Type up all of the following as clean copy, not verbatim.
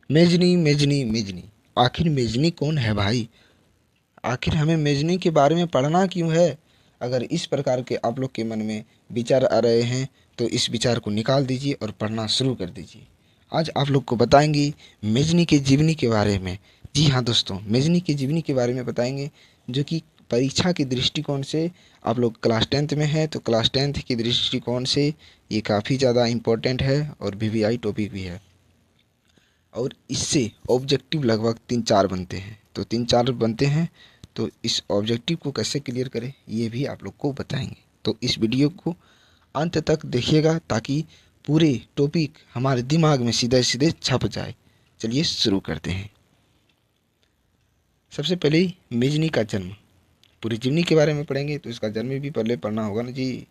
Mazzini Mazzini Mazzini, आखिर Mazzini कौन है भाई? आखिर हमें मेजनी के बारे में पढ़ना क्यों है? अगर इस प्रकार के आप लोग के मन में विचार आ रहे हैं तो इस विचार को निकाल दीजिए और पढ़ना शुरू कर दीजिए। आज आप लोग को बताएंगे मेजनी के जीवनी के बारे में। जी हाँ दोस्तों, मेजनी के जीवनी के बारे में बताएंगे, जो कि परीक्षा के दृष्टिकोण से, आप लोग क्लास टेंथ में है तो क्लास टेंथ के दृष्टिकोण से ये काफ़ी ज़्यादा इम्पोर्टेंट है और वीवीआई टॉपिक भी है। और इससे ऑब्जेक्टिव लगभग 3-4 बनते हैं, तो 3-4 बनते हैं, तो इस ऑब्जेक्टिव को कैसे क्लियर करें ये भी आप लोग को बताएंगे। तो इस वीडियो को अंत तक देखिएगा ताकि पूरे टॉपिक हमारे दिमाग में सीधे सीधे छप जाए। चलिए शुरू करते हैं। सबसे पहले मेजनी का जन्म, पूरी जीवनी के बारे में पढ़ेंगे तो इसका जन्म भी पहले पढ़ना होगा ना जी,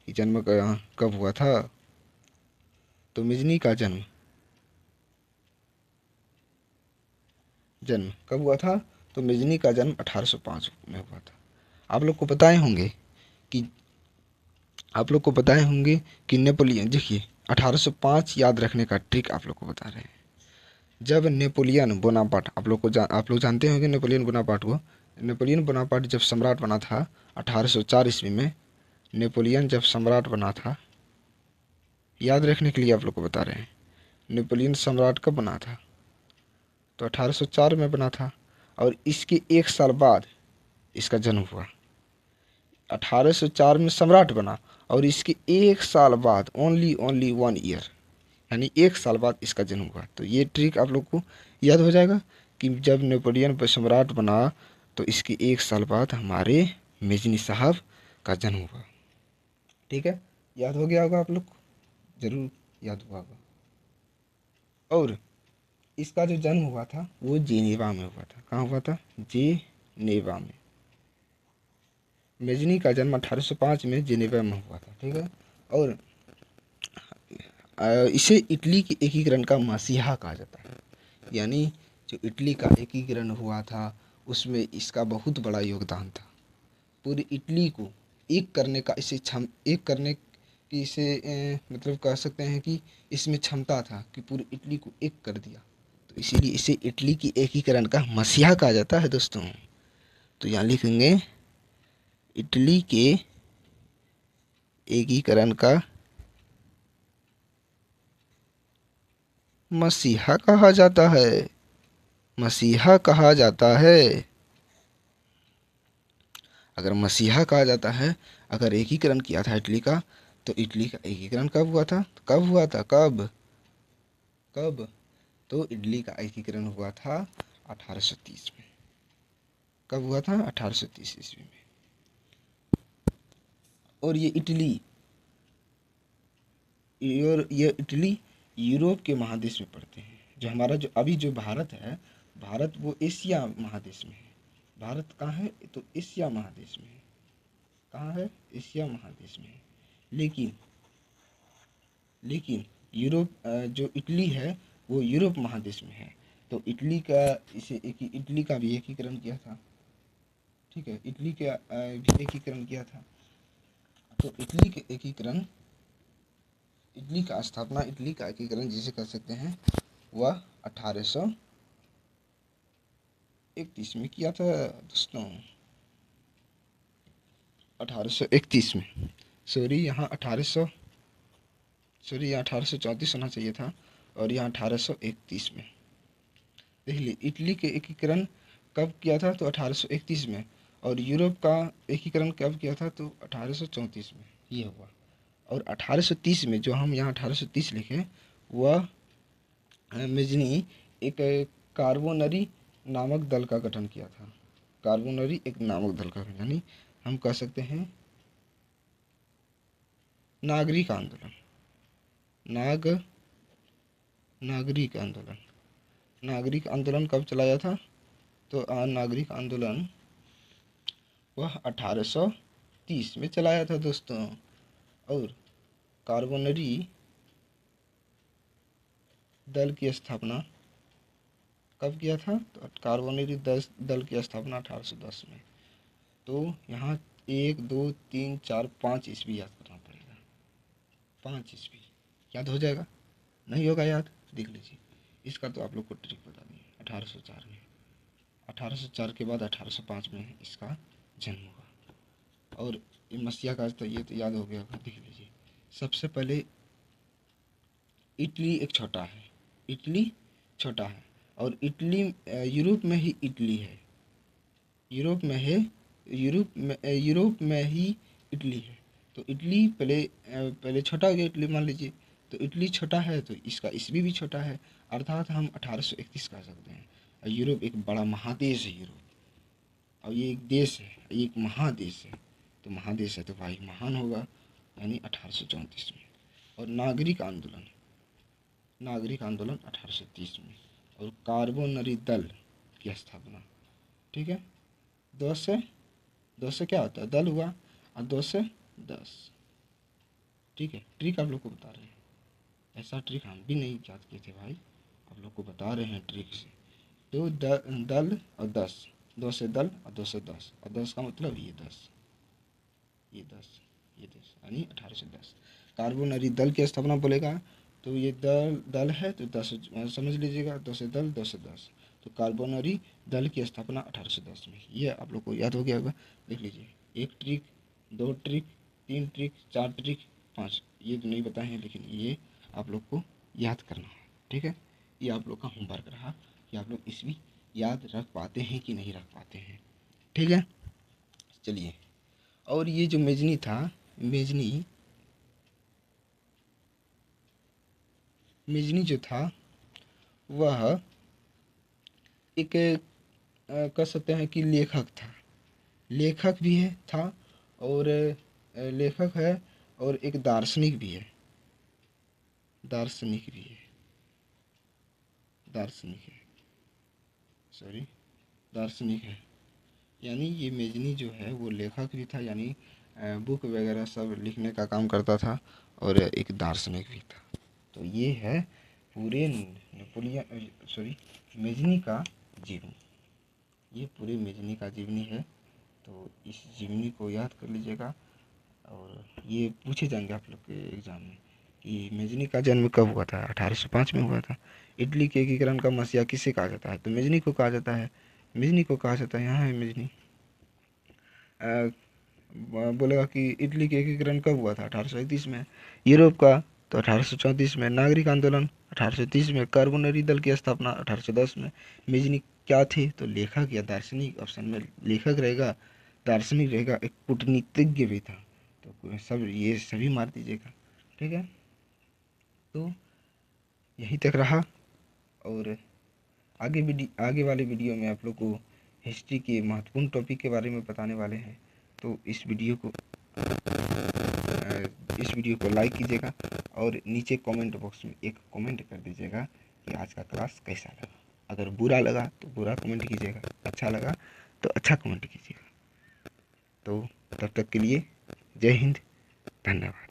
कि जन्म कब हुआ था। तो मेजनी का जन्म जन्म कब हुआ था? तो मेजनी का जन्म 1805 में हुआ था। आप लोग को बताए होंगे कि आप लोग को बताए होंगे कि नेपोलियन, देखिए 1805 याद रखने का ट्रिक आप लोग को बता रहे हैं। जब नेपोलियन बोनापार्ट, आप लोग जानते होंगे नेपोलियन बोनापार्ट को। नेपोलियन बोनापार्ट जब सम्राट बना था 1804 ईस्वी में, नेपोलियन जब सम्राट बना था, याद रखने के लिए आप लोग को बता रहे हैं, नेपोलियन सम्राट कब बना था? तो 1804 में बना था। और इसके एक साल बाद इसका जन्म हुआ। 1804 में सम्राट बना और इसके एक साल बाद, ओनली ओनली 1 ईयर, यानी एक साल बाद इसका जन्म हुआ। तो ये ट्रिक आप लोग को याद हो जाएगा कि जब नेपोलियन सम्राट बना तो इसके एक साल बाद हमारे मेजनी साहब का जन्म हुआ। ठीक है, याद हो गया होगा आप लोग को, जरूर याद हुआ होगा। और इसका जो जन्म हुआ था वो जेनेवा में हुआ था। कहाँ हुआ था? जेनेवा में। मेजनी का जन्म 1805 में जेनेवा में हुआ था। ठीक है। और इसे इटली के एकीकरण का मसीहा कहा जाता है। यानी जो इटली का एकीकरण हुआ था उसमें इसका बहुत बड़ा योगदान था। पूरी इटली को एक करने का, एक करने की इसे मतलब कह सकते हैं कि इसमें क्षमता था कि पूरी इटली को एक कर दिया। तो इसीलिए इसे इटली की एकीकरण का मसीहा कहा जाता है दोस्तों। तो यहाँ लिखेंगे इटली के एकीकरण का मसीहा कहा जाता है। मसीहा कहा जाता है। अगर मसीहा कहा जाता है, अगर एकीकरण किया था इटली का, तो इटली का एकीकरण कब हुआ था? कब हुआ था? कब कब? तो इटली का एकीकरण हुआ था 1830 में। कब हुआ था? 1830 ईस्वी में। और ये इटली यूरोप के महादेश में पड़ते हैं। जो हमारा जो अभी जो भारत है, भारत वो एशिया महादेश में है। भारत कहाँ है? तो एशिया महादेश में है। कहाँ है? एशिया महादेश में है। लेकिन लेकिन यूरोप, जो इटली है वो यूरोप महादेश में है। तो इटली का भी एकीकरण किया था। ठीक है, इटली का भी एकीकरण किया था। तो इटली का स्थापना, इटली का एकीकरण जिसे कर सकते हैं, वह 1831 में किया था दोस्तों। 1831 में, सॉरी यहाँ 1834 होना चाहिए था और यहाँ 1831 में। देख लीजिए, इटली के एकीकरण कब किया था? तो 1831 में। और यूरोप का एकीकरण कब किया था? तो 1834 में ये हुआ। और 1830 में, जो हम यहाँ 1830 लिखे, वह मेजनी एक कार्बोनरी नामक दल का गठन किया था। कार्बोनरी एक नामक दल का, यानी हम कह सकते हैं नागरिक आंदोलन। नाग नागरिक आंदोलन। नागरिक आंदोलन कब चलाया था? तो नागरिक आंदोलन वह 1830 में चलाया था दोस्तों। और कार्बोनरी दल की स्थापना कब किया था? तो कार्बोनरी दल की स्थापना 1810 में। तो यहाँ 1 2 3 4 5 ईस्वी याद करना पड़ेगा। 5 ईस्वी याद हो जाएगा? नहीं होगा याद? देख लीजिए, इसका तो आप लोग को ट्रिक बता दी 1804 में। 1804 के बाद 1805 में इसका जन्म हुआ। और ये मसीहा का तो ये तो याद हो गया होगा, देख लीजिए। सबसे पहले इटली एक छोटा है, इटली छोटा है, और इटली यूरोप में ही इटली है, यूरोप में है, यूरोप में ही इटली है। तो इटली पहले छोटा हो गया, इटली मान लीजिए। तो इटली छोटा है तो इसका ईस्वी भी छोटा है, अर्थात हम 1831 कह सकते हैं। और यूरोप एक बड़ा महादेश है यूरोप, और ये एक देश है, ये एक महादेश है। तो महादेश है तो भाई महान होगा, यानी 1834 में। और नागरिक आंदोलन 1830 में। और कार्बोनरी दल की स्थापना, ठीक है। दो से क्या होता है, दल हुआ, और 2 से 10, ठीक है। ट्रिक आप लोग को बता रहे हैं, ऐसा ट्रिक हम भी नहीं याद किए थे भाई, आप लोग को बता रहे हैं ट्रिक से। तो दल और 10, 2 से दल और 2 से 10, और 10 का मतलब ये 10, ये 10, ये 10, यानी 1810। कार्बोनरी दल की स्थापना बोलेगा तो ये दल है तो 10 समझ लीजिएगा, 2 से दल 2 से 10। तो कार्बोनरी दल की स्थापना 1810 में। ये आप लोग को याद हो गया होगा, देख लीजिए। 1 ट्रिक, 2 ट्रिक, 3 ट्रिक, 4 ट्रिक, 5, ये तो नहीं बताए हैं, लेकिन ये आप लोग को याद करना है, ठीक है। ये आप लोग का होमवर्क रहा कि आप लोग इसमें याद रख पाते हैं कि नहीं रख पाते हैं, ठीक है। चलिए, और ये जो मेजनी था, मेजनी जो था वह एक कह सकते हैं कि लेखक था, लेखक भी है था, और लेखक है, और एक दार्शनिक भी है, दार्शनिक भी है, दार्शनिक है, सॉरी, दार्शनिक है। यानी ये मेजनी जो है वो लेखक भी था, यानी बुक वगैरह सब लिखने का काम करता था, और एक दार्शनिक भी था। तो ये है पूरे नेपोलियन सॉरी मेजनी का जीवनी, ये पूरे मेजनी का जीवनी है। तो इस जीवनी को याद कर लीजिएगा, और ये पूछे जाएंगे आप लोग के एग्ज़ाम में कि मेजनी का जन्म कब हुआ था। 1805 में हुआ था। इटली के एकीकरण का मसीहा किसे कहा जाता है, तो मेजनी को कहा जाता है, मेजनी को कहा जाता है। यहाँ है मेजनी। बोलेगा कि इटली के एकीकरण कब हुआ था, 1831 में। यूरोप का तो 1834 में। नागरिक आंदोलन 1830 में। कार्बोनरी दल की स्थापना 1810 में। मेजनी क्या थे, तो लेखक या दार्शनिक, ऑप्शन में लेखक रहेगा, दार्शनिक रहेगा, एक कूटनीतिज्ञ भी था। तो सब ये सभी मार दीजिएगा, ठीक है। तो यहीं तक रहा, और आगे वाले वीडियो में आप लोग को हिस्ट्री के महत्वपूर्ण टॉपिक के बारे में बताने वाले हैं। तो इस वीडियो को लाइक कीजिएगा, और नीचे कमेंट बॉक्स में एक कमेंट कर दीजिएगा कि आज का क्लास कैसा लगा। अगर बुरा लगा तो बुरा कमेंट कीजिएगा, अच्छा लगा तो अच्छा कमेंट कीजिएगा। तो तब तक के लिए जय हिंद, धन्यवाद।